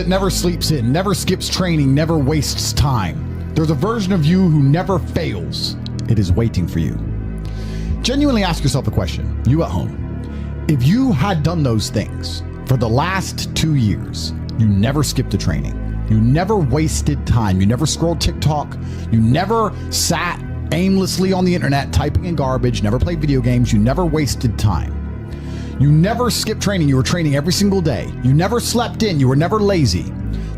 that never sleeps in, never skips training, never wastes time. There's a version of you who never fails. It is waiting for you. Genuinely ask yourself a question, you at home. If you had done those things for the last 2 years, you never skipped a training, you never wasted time, you never scrolled TikTok, you never sat aimlessly on the internet typing in garbage, never played video games, you never wasted time. You never skipped training, you were training every single day. You never slept in, you were never lazy.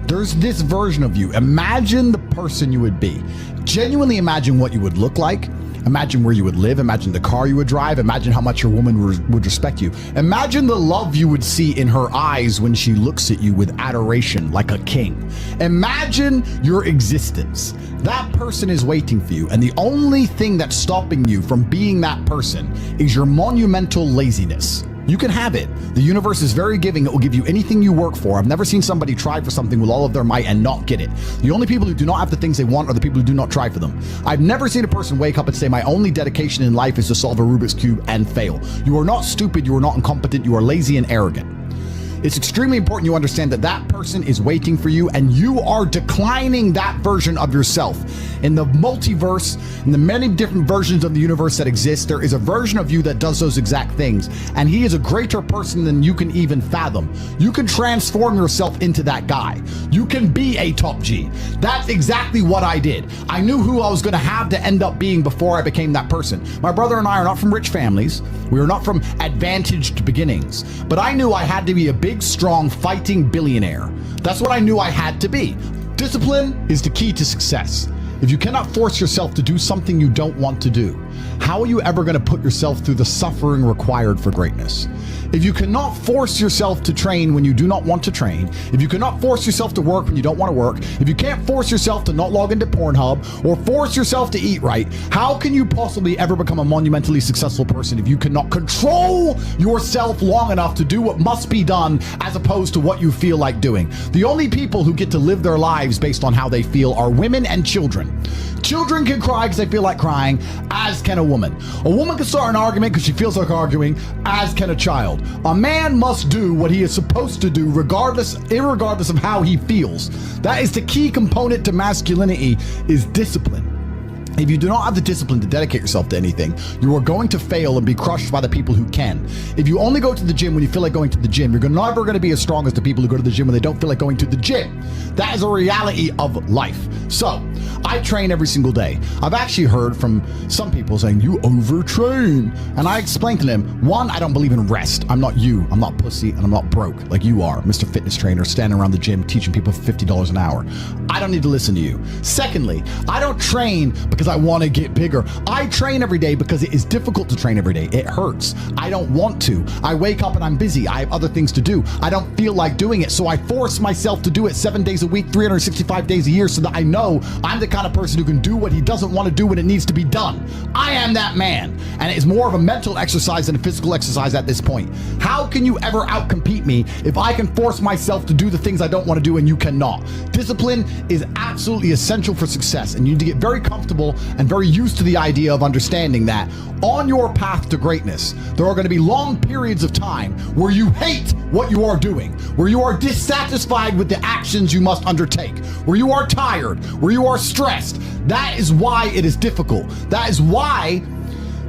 There's this version of you. Imagine the person you would be. Genuinely imagine what you would look like. Imagine where you would live. Imagine the car you would drive. Imagine how much your woman would respect you. Imagine the love you would see in her eyes when she looks at you with adoration like a king. Imagine your existence. That person is waiting for you, and the only thing that's stopping you from being that person is your monumental laziness. You can have it. The universe is very giving. It will give you anything you work for. I've never seen somebody try for something with all of their might and not get it. The only people who do not have the things they want are the people who do not try for them. I've never seen a person wake up and say, my only dedication in life is to solve a Rubik's Cube and fail. You are not stupid. You are not incompetent. You are lazy and arrogant. It's extremely important you understand that that person is waiting for you, and you are declining that version of yourself. In the multiverse, in the many different versions of the universe that exist, there is a version of you that does those exact things, and he is a greater person than you can even fathom. You can transform yourself into that guy. You can be a top G. That's exactly what I did. I knew who I was going to have to end up being before I became that person. My brother and I are not from rich families. We are not from advantaged beginnings, but I knew I had to be a big, strong, fighting billionaire. That's what I knew I had to be. Discipline is the key to success. If you cannot force yourself to do something you don't want to do, how are you ever going to put yourself through the suffering required for greatness? If you cannot force yourself to train when you do not want to train, if you cannot force yourself to work when you don't want to work, if you can't force yourself to not log into Pornhub or force yourself to eat right, how can you possibly ever become a monumentally successful person if you cannot control yourself long enough to do what must be done as opposed to what you feel like doing? The only people who get to live their lives based on how they feel are women and children. Children can cry because they feel like crying, as can a woman. A woman can start an argument because she feels like arguing, as can a child. A man must do what he is supposed to do irregardless of how he feels. That is the key component to masculinity, is discipline. If you do not have the discipline to dedicate yourself to anything, you are going to fail and be crushed by the people who can. If you only go to the gym when you feel like going to the gym, you're never going to be as strong as the people who go to the gym when they don't feel like going to the gym. That is a reality of life. So, I train every single day. I've actually heard from some people saying, you overtrain. And I explained to them, one, I don't believe in rest. I'm not you. I'm not pussy, and I'm not broke like you are, Mr. Fitness Trainer, standing around the gym teaching people for $50 an hour. I don't need to listen to you. Secondly, I don't train because I want to get bigger. I train every day because it is difficult to train every day. It hurts. I don't want to. I wake up and I'm busy. I have other things to do. I don't feel like doing it, so I force myself to do it 7 days a week, 365 days a year, so that I know I'm the kind of person who can do what he doesn't want to do when it needs to be done. I am that man, and it is more of a mental exercise than a physical exercise at this point. How can you ever outcompete me if I can force myself to do the things I don't want to do and you cannot? Discipline is absolutely essential for success, and you need to get very comfortable and very used to the idea of understanding that on your path to greatness, there are going to be long periods of time where you hate what you are doing, where you are dissatisfied with the actions you must undertake, where you are tired, where you are stressed. That is why it is difficult. That is why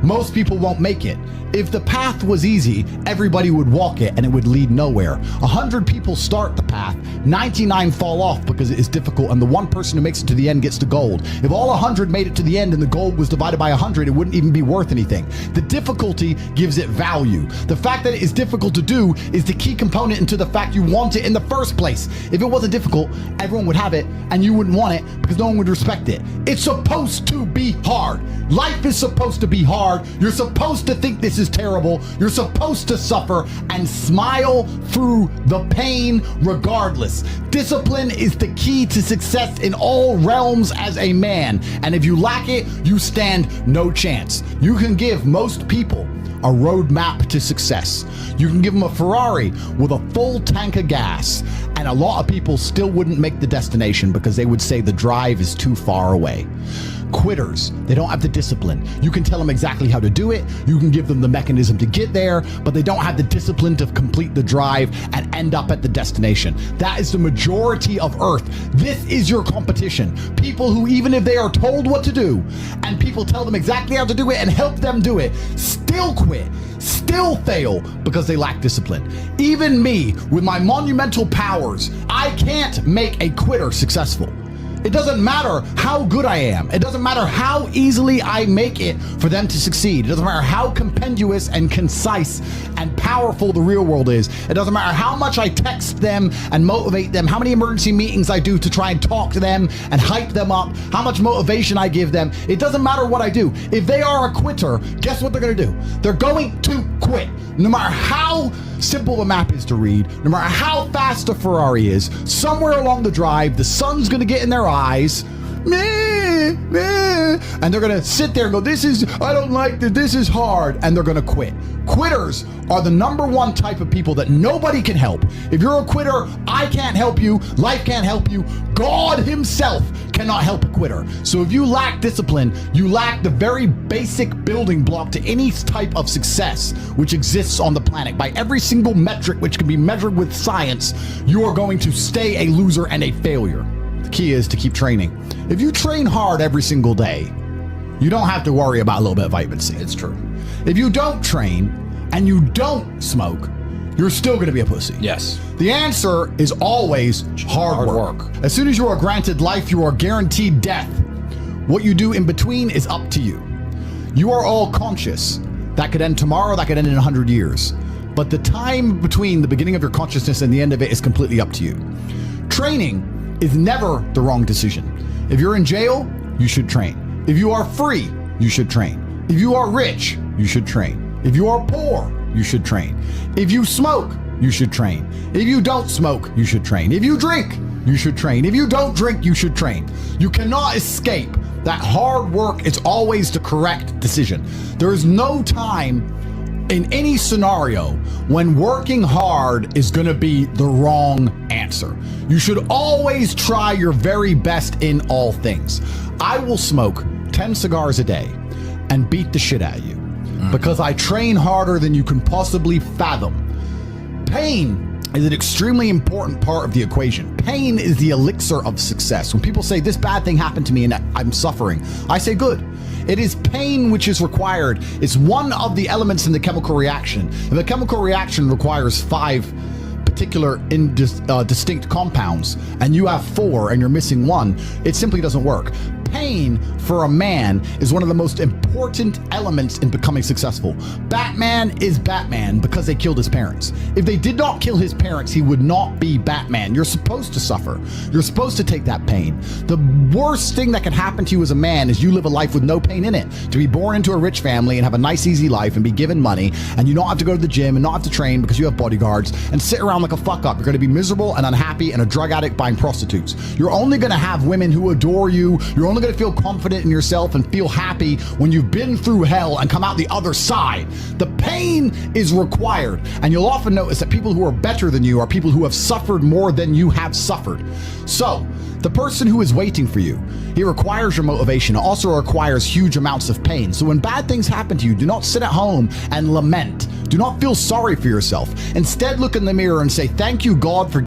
most people won't make it. If the path was easy, everybody would walk it and it would lead nowhere. 100 people start the path, 99 fall off because it is difficult, and the one person who makes it to the end gets the gold. If all 100 made it to the end and the gold was divided by 100, it wouldn't even be worth anything. The difficulty gives it value. The fact that it is difficult to do is the key component into the fact you want it in the first place. If it wasn't difficult, everyone would have it and you wouldn't want it because no one would respect it. It's supposed to be hard. Life is supposed to be hard. You're supposed to think this is terrible. You're supposed to suffer and smile through the pain regardless. Discipline is the key to success in all realms as a man, and if you lack it, you stand no chance. You can give most people a roadmap to success. You can give them a Ferrari with a full tank of gas, and a lot of people still wouldn't make the destination because they would say the drive is too far away. quitters. They don't have the discipline. You can tell them exactly how to do it. You can give them the mechanism to get there, but they don't have the discipline to complete the drive and end up at the destination. That is the majority of Earth. This is your competition. People who, even if they are told what to do and people tell them exactly how to do it and help them do it, still quit, still fail because they lack discipline. Even me, with my monumental powers, I can't make a quitter successful. It doesn't matter how good I am. It doesn't matter how easily I make it for them to succeed. It doesn't matter how compendious and concise and powerful the real world is. It doesn't matter how much I text them and motivate them, how many emergency meetings I do to try and talk to them and hype them up, how much motivation I give them. It doesn't matter what I do. If they are a quitter, guess what they're going to do? They're going to quit. No matter how simple the map is to read, no matter how fast a Ferrari is, somewhere along the drive, the sun's gonna get in their eyes, meh, meh, and they're gonna sit there and go, I don't like this is hard, and they're gonna quit. Quitters are the number one type of people that nobody can help. If you're a quitter, I can't help you, life can't help you, God himself cannot help a quitter. So if you lack discipline, you lack the very basic building block to any type of success which exists on the planet. By every single metric which can be measured with science, you are going to stay a loser and a failure. The key is to keep training. If you train hard every single day, you don't have to worry about a little bit of vitamin C. It's true. If you don't train and you don't smoke, you're still going to be a pussy. Yes. The answer is always hard work. As soon as you are granted life, you are guaranteed death. What you do in between is up to you. You are all conscious. That could end tomorrow, that could end in 100 years. But the time between the beginning of your consciousness and the end of it is completely up to you. Training is never the wrong decision. If you're in jail, you should train. If you are free, you should train. If you are rich, you should train. If you are poor, you should train. If you smoke, you should train. If you don't smoke, you should train. If you drink, you should train. If you don't drink, you should train. You cannot escape that hard work is always the correct decision. There is no time in any scenario when working hard is going to be the wrong answer. You should always try your very best in all things. I will smoke 10 cigars a day and beat the shit out of you because I train harder than you can possibly fathom. Pain is an extremely important part of the equation. Pain is the elixir of success. When people say this bad thing happened to me and I'm suffering, I say good. It is pain which is required. It's one of the elements in the chemical reaction. If a chemical reaction requires 5 particular distinct compounds and you have 4 and you're missing 1, it simply doesn't work. Pain for a man is one of the most important elements in becoming successful. Batman is Batman because they killed his parents. If they did not kill his parents, he would not be Batman. You're supposed to suffer. You're supposed to take that pain. The worst thing that can happen to you as a man is you live a life with no pain in it. To be born into a rich family and have a nice, easy life and be given money, and you don't have to go to the gym and not have to train because you have bodyguards and sit around like a fuck up. You're going to be miserable and unhappy and a drug addict buying prostitutes. You're only going to have women who adore you. You're only going to feel confident in yourself and feel happy when you've been through hell and come out the other side. The pain is required, and you'll often notice that people who are better than you are people who have suffered more than you have suffered. So the person who is waiting for you, he requires your motivation. It also requires huge amounts of pain. So when bad things happen to you, do not sit at home and lament. Do not feel sorry for yourself. Instead, look in the mirror and say, thank you, God, for